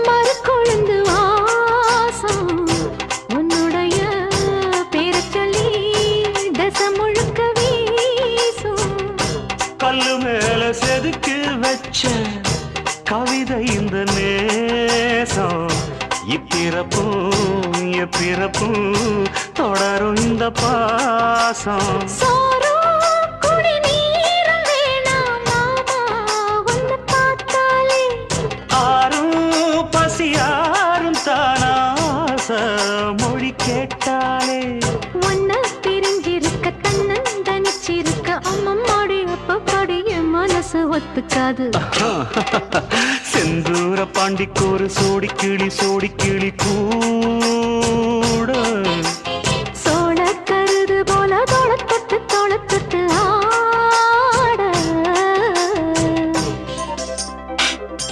மறுக்கொழுந்து வாசம் உன்னுடைய பேரச் சொல்லி தசை முழுக்க வீசும். கல்லு மேல செதுக்கி வச்ச கவிதை இந்த நேசம். இப்பிறப்பும் எப்பிறப்பும் தொடரும் இந்த பாசம். சோறும் குடிநீரும் வேணாம் மாமா உன்னை பார்த்தாலே. ஆரும் பசியாரும் தானாச மொழி கேட்டாலே. உன்னை பிரிஞ்சிருக்க தன்னந்தனிச்சிருக்க அம்மம்மாடி அப்பப்பாடி என் மனசு ஒத்துக்காது. செந்தூர பாண்டிக்கு ஒரு சோடி கிளி கூ